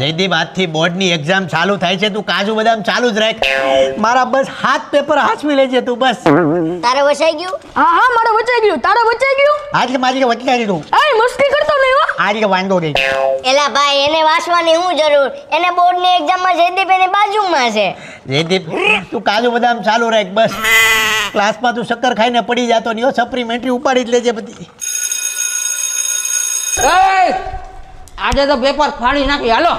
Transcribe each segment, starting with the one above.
જયદીપ આજથી બોર્ડની એક્ઝામ ચાલુ થાય છે, તું કાજુ બદામ ચાલુ જ રાખ. મારા બસ 7 પેપર હાચવી લેજે તું બસ. તારે વસાઈ ગયું? હા મારે વચાઈ ગયું. તારે વચાઈ ગયું? આજે મારી વચકા દીધું. એ મસ્તી કરતો નહીં હો. આજે વાંધો નહીં. એલા ભાઈ, એને વાંચવાની શું જરૂર? એને બોર્ડની એક્ઝામમાં જયદીપ એની બાજુમાં છે. જયદીપ તું કાજુ બદામ ચાલુ રાખ બસ. ક્લાસમાં તું શક્કર ખાઈને પડી જાતો નહીં હો, સપ્લિમેન્ટરી ઉપાડી જ લેજે બધી. આજે તો પેપર ફાડી નાખી. હાલો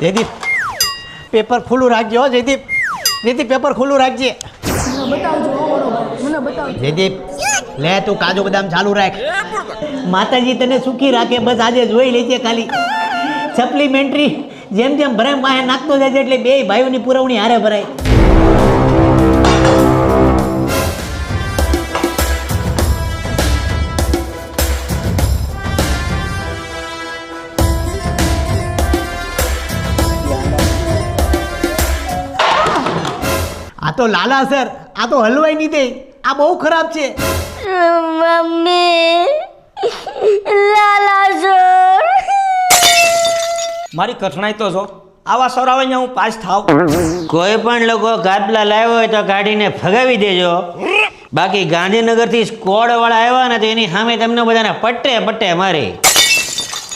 જયદીપ પેપર ખુલ્લું રાખજે હો જયદીપ. જયદીપ પેપર ખુલ્લું રાખજે. મને બતાવજો. જયદીપ લે તું કાજુ બદામ ચાલુ રાખ. માતાજી તને સુખી રાખે બસ. આજે જોઈ લેજે ખાલી સપ્લિમેન્ટરી જેમ જેમ ભરાય વાહે નાખતો જાય એટલે બે ભાઈઓની પુરવણી હારે ભરાય. આ તો લાલા સર, આ તો હલવાઈ નહીં દે. આ બહુ ખરાબ છે. મમ્મી, લાલા સર. મારી કઠણાઈ તો જો આવા સર આવે ને હું પાસ થાવ. કોઈ પણ લોકો કાપલા લાવ્યો હોય તો કાઢીને ફગાવી દેજો. બાકી ગાંધીનગરથી સ્કોડ વાળા આવ્યા ને તો એની સામે તમને બધાને પટ્ટે પટ્ટે મારી.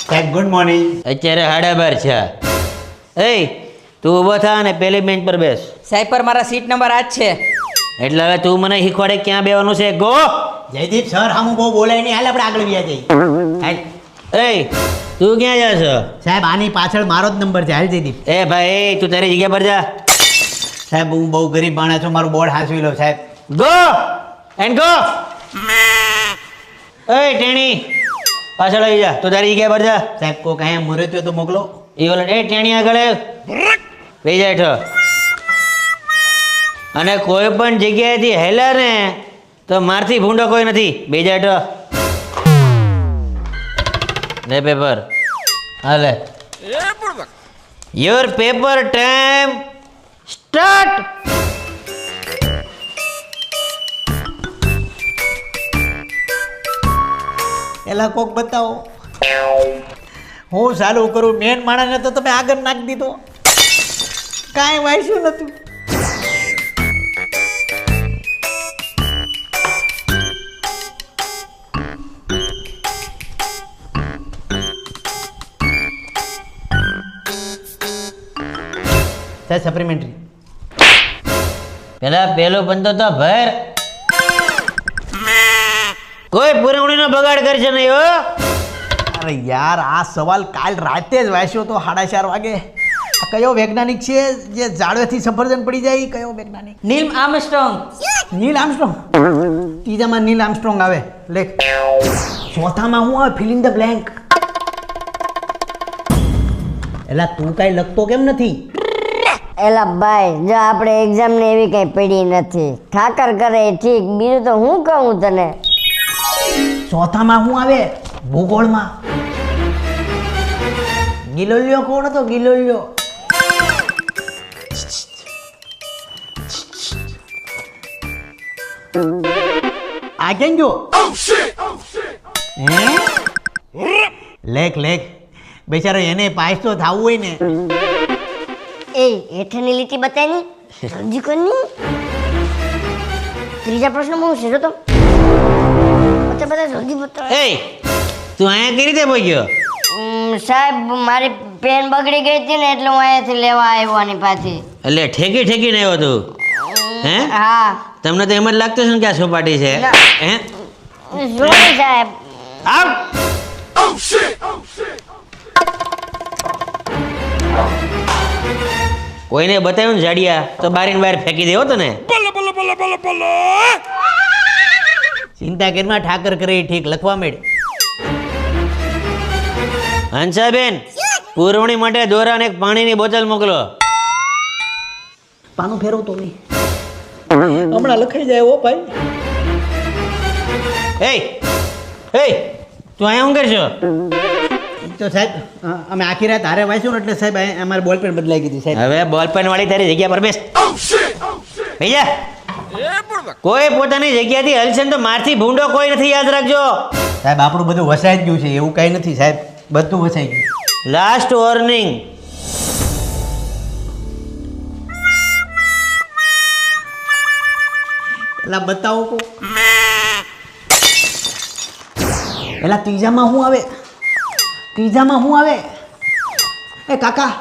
સાહેબ ગુડ મોર્નિંગ. અત્યારે 12:30 છે. એ તું ઊભો થા અને પેલી બેન્ચ પર બેસ. સાહેબ પર મારા સીટ નંબર 8 છે. એટલે હવે તું મને શીખવાડે ક્યાં બેવાનું છે. ગો જયદીપ સર હામું બહુ બોલાય નહીં. હાલ આપણે આગળ વ્યા જઈએ. એ તું ક્યાં જા છો? સાહેબ આની પાછળ મારો જ નંબર છે. હાલ જયદીપ. એ ભાઈ તું તારી જગ્યા પર જા. સાહેબ હું બહુ ગરીબ માણસ છું, મારું બોર્ડ હાંસવી લો સાહેબ. Go and go. એ ટેણી પાછળ આવી જા. તું તારી જગ્યા પર જા. સાહેબ કોક અહીંયા મુરત્યો તો મોકલો. એ ઓલા એ ટેણી આગળ બેસી જાય ઠો. અને કોઈ પણ જગ્યાએથી હેલા ને તો મારથી ભૂંડો કોઈ નથી. બેસી જાય ઠો. લે પેપર. હા લે. Your paper time start. એલા કોક બતાવો. હું ચાલુ કરું. મેન માણસને તો તમે આગળ નાખી દીધો. કાંઈ વાંચ્યું નતું. સાહેબ સપ્લિમેન્ટરી. પેલા પેલો બંધો તો ભર. કોઈ પુરવણીનો બગાડ કરશે નહીં હો. અરે યાર આ સવાલ કાલ રાતે જ વાંચ્યો તો 4:30 વાગે. આ કયો વૈજ્ઞાનિક છે જે ઝાડવેથી સફરજન પડી જાય? કયો વૈજ્ઞાનિક? Neil Armstrong. Neil Armstrong. ત્રીજામાં નીલ આર્મસ્ટ્રોંગ આવે. લેખ. ચોથામાં હું આવે? Fill in the blank. એલા તું કાંઈ લખતો કેમ નથી? એલા ભાઈ, જો આપણે એક્ઝામ ને એવી કઈ પડી નથી. ઠાકર કરે એ ઠીક, બીજું તો હું કહું તને. ચોથામાં શું આવે? ભૂગોળમાં ગિલોલ્યો કોણ હતો? ગિલોલ્યો. આ કેમ જો? લેખ લેખ. બેચારો એને પાસ તો થવું હોય ને. એ હેઠળની લીટી બતાવી સમજી કોની. ત્રીજા પ્રશ્નમાં હું છે તો બધા જલ્દી બતાવો. એ તું અહીંયા કઈ રીતે પહોંચ્યો? સાહેબ મારી પેન બગડી ગઈ હતી ને એટલે હું અહીંયાથી લેવા આવ્યો આની પાછી. એટલે ઠેકી ઠેકીને આવ્યો તું? હે? હા. તમને તો એમ જ લાગતું છે ને કે આ સોપાટી છે. હે? જોઈ સાહેબ. આવ. કોઈને બતાવ્યું ને જાડિયા તો બારીને બહાર ફેંકી દેવો તને. ચિંતા કરીમાં ઠાકર કરે એ ઠીક. લખવા માંડ. હંસાબેન પુરવણી માટે દોરા અને એક પાણીની બોટલ મોકલો. પાનું ફેરવતો નહીં. હમણાં લખાઈ જાય હો ભાઈ. એ તું અહીંયા શું કરશો? તો સાહેબ અમે આખી રાત હારે વાંચ્યું ને એટલે સાહેબ અમારે બોલ પેન બદલાઈ ગઈ સાહેબ. હવે બોલ પેન વાળી તારી જગ્યા પર બેસ. ભૈયા કોઈ પોતાની જગ્યાથી હલશે ને તો મારથી ભૂંડો કોઈ નથી. યાદ રાખજો સાહેબ. આપણું બધું વસાઈ જ ગયું છે, એવું કાંઈ નથી સાહેબ. બધું વસાઈ ગયું. Last warning. એલા બતાવો કો. એલા ત્રીજામાં શું આવે? ત્રીજામાં શું આવે? એ કાકા,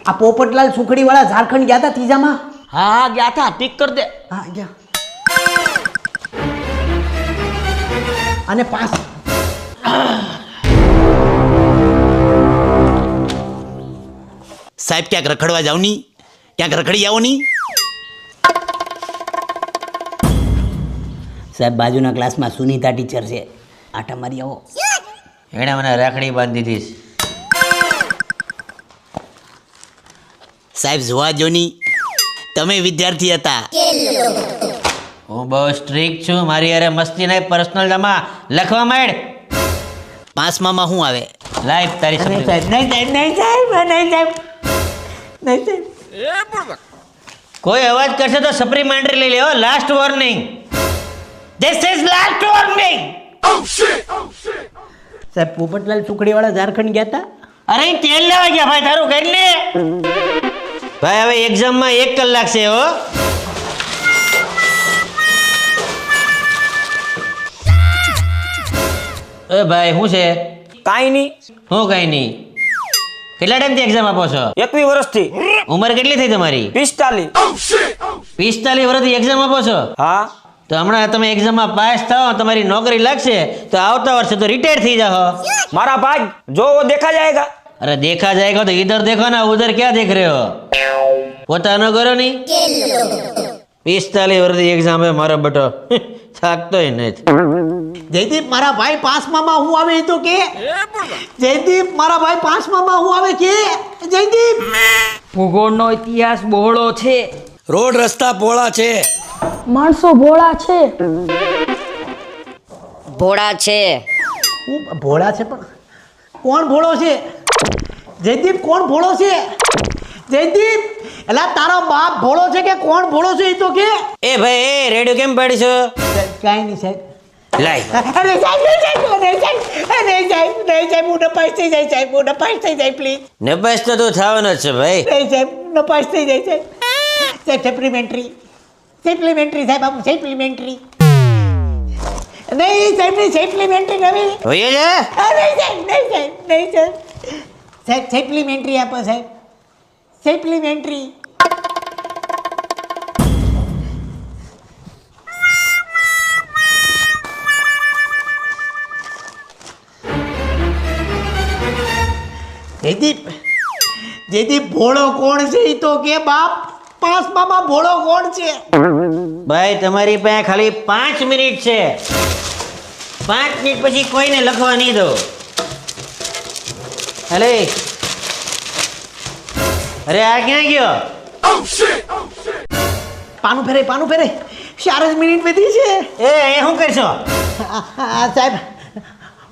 આ પોપટલાલ સુખડી વાળા ઝારખંડ ગયા હતા ત્રીજામાં? હા હા ગયા હતા, ટીક કર દે. હા ગયા. અને પાસ. સાહેબ ક્યાંક રખડવા જાવ ની, ક્યાંક રખડી આવો ની. સાહેબ બાજુના ક્લાસમાં સુનીતા ટીચર છે, આટા મારી આવો. એણે મને રાખડી બાંધી દીધી. સાહેબ જોવા જો ની, તમે વિદ્યાર્થી હતા. હું બહુ સ્ટ્રિક્ટ છું. મારી અરે મસ્તી નહીં, પર્સનલ જમા લખવા માંડ. પાંચમામાં શું આવે? લાઈફ તારી નહીં સમજી. સાહેબ, નહીં સાહેબ, નહીં સાહેબ, નહીં સાહેબ, નહીં સાહેબ. કોઈ અવાજ કરશે તો સપ્લિમેન્ટરી લઈ લેવો. Last warning. This is last warning. સાહેબ પોપટલાલ સુખડી વાળા ઝારખંડ ગયા હતા? અરે અહીં તેલ લેવા ગયા ભાઈ, તારું કરી લે. ભાઈ હવે એક્ઝામમાં 1 કલાક છે હો. એ ભાઈ શું છે? કાંઈ નહીં. હું કઈ નહીં. કેટલા ટાઈમથી એક્ઝામ આપો છો? 21 વર્ષથી. ઉંમર કેટલી થઈ તમારી? 45. 45 વર્ષથી એક્ઝામ આપો છો? હા. તો હમણાં તમે એક્ઝામમાં પાસ થાઓ, તમારી નોકરી લાગશે તો આવતા વર્ષે તો રિટાયર થઈ જાઓ. મારા ભાગ જો વો દેખા જાયેગા. અરે देखा जाएगा तो इधर देखो ना, उधर क्या देख रहे हो? પોતાનો કરો નહીં. 45 વર્ષથી એક્ઝામ હે મારો બેટો, થાકતોય નથી. જયદીપ મારા ભાઈ પાંચમામાં હું આવે એ તો કે. જયદીપ મારા ભાઈ પાંચમામાં હું આવે કે. જયદીપ ભૂગોળનો ઇતિહાસ બહોળો છે. રોડ રસ્તા પહોળા છે. માણસો ભોળા છે. ભોળા છે. હું ભોળા છે પણ કોણ ભોળો છે? જયદીપ કોણ ભોળો છે? જયદીપ એલા તારો બાપ ભોળો છે કે કોણ ભોળો છે એ તો કે. એ ભાઈ એ રેડિયો કેમ પાડી છો? કાંઈ નહીં સાહેબ. લાય. અરે સાહેબ, નહીં સાહેબ, નહીં સાહેબ, નહીં સાહેબ, નહીં સાહેબ, હું નપાસ થઈ જાય સાહેબ, હું નપાસ થઈ જાય પ્લીઝ. નપાસ તો તું થવાનો જ છે ભાઈ. નહીં સાહેબ, નપાસ થઈ જાય સાહેબ. સાહેબ સપ્લિમેન્ટરી, સપ્લિમેન્ટરી સાહેબ, આપું સપ્લિમેન્ટરી. નહીં સાહેબ, નહીં સપ્લિમેન્ટરી નવી. હોય છે? નહીં સાહેબ, નહીં સાહેબ, નહીં સાહેબ. સાહેબ સપ્લિમેન્ટરી આપો સાહેબ, સપ્લિમેન્ટરી. જયદીપ, જયદીપ ભોળો કોણ છે એ તો કે બાપ. પાંચમામાં ભોળો કોણ છે? ભાઈ તમારી પાસે ખાલી 5 મિનિટ છે. 5 મિનિટ પછી કોઈને લખવા નહીં દો. અરે અરે આ ક્યાં ગયો? પાનું ફેરે, પાનું ફેરે. 4 જ મિનિટ વધી છે. એ શું કરશો? સાહેબ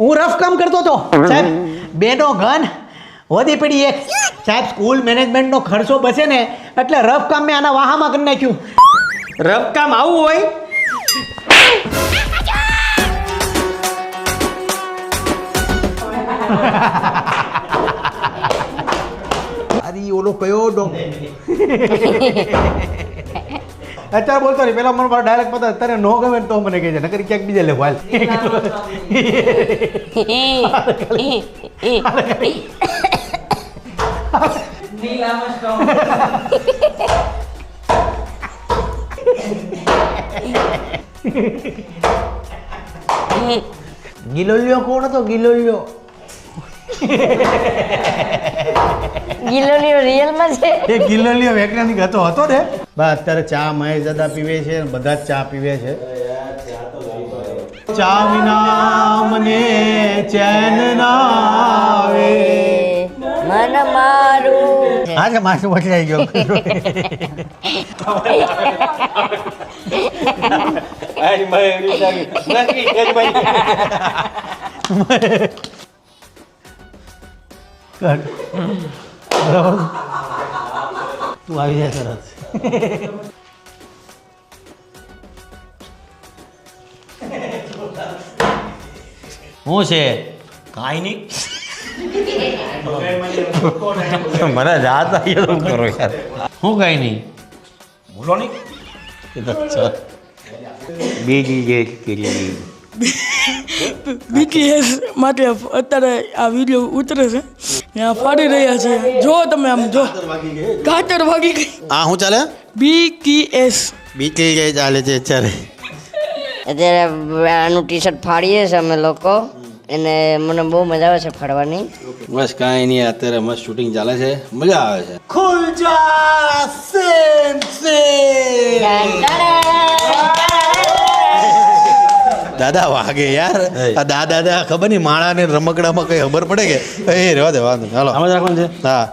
હું રફ કામ કરતો હતો સાહેબ. બેનો ઘન વધી પડી એક. સાહેબ સ્કૂલ મેનેજમેન્ટનો ખર્ચો બચે ને એટલે રફ કામ મેં આના વાહામાં કરી નાખ્યું. રફ કામ આવું હોય? અરે ઓલો કયો ડોગ. અત્યારે બોલતો નહીં, પેલા મને મારો ડાયરેક્ટ પતા અત્યારે નો ગમે તો મને કહે છે, નકર ક્યાંક બીજા લેવો હાલ. ગિલોલિયો કોણ હતો? ગિલોલિયો. ગિલોલિયો રિયલમાં છે. એ ગિલોલિયો વૈજ્ઞાનિક હતો ને. બા અત્યારે ચા મહેશ દાદા પીવે છે ને બધા જ ચા પીવે છે. ચા વિના મને ચેન ના આવે. મન મારું. હા છે માથું વચલાઈ ગયો. તું આવી જાય તરત. શું છે? કાંઈ નહીં. મને જાત આવી તો કરો યાર હું કઈ નહીં ભૂલો નહીં બીજી જે કરી બીટીએસ માટે અત્યારે આ વિડીયો ઉતરે છે ત્યાં ફાડી રહ્યા છે જો તમે આમ જો કાતર વાગી ગઈ આ શું ચાલે બીટીએસ બીટી ગઈ ચાલે છે અત્યારે અત્યારે આનું ટી શર્ટ ફાડીએ છીએ અમે લોકો એને મને બહુ મજા આવે છે ફાડવાની બસ કાંઈ નહીં અત્યારે મસ્ત શૂટિંગ ચાલે છે મજા આવે છે દાદા વાગે યાર આ દાદા ખબર નહીં માળાને રમકડામાં કઈ ખબર પડે કે એ રહેવા દે વાંધો નહીં. હાલો સમજ રાખવાનું છે હા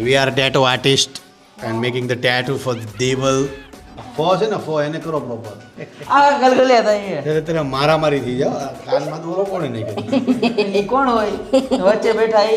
we are tattoo artist and making the tattoo for Deval ફો છે ને ફો એને કરો પ્રોપર આ ગલગલિયા થાય ત્યારે મારામારી થઈ જાવ કાનમાં દોરો કોણે નહીં કરી એ કોણ હોય વચ્ચે બેઠા એ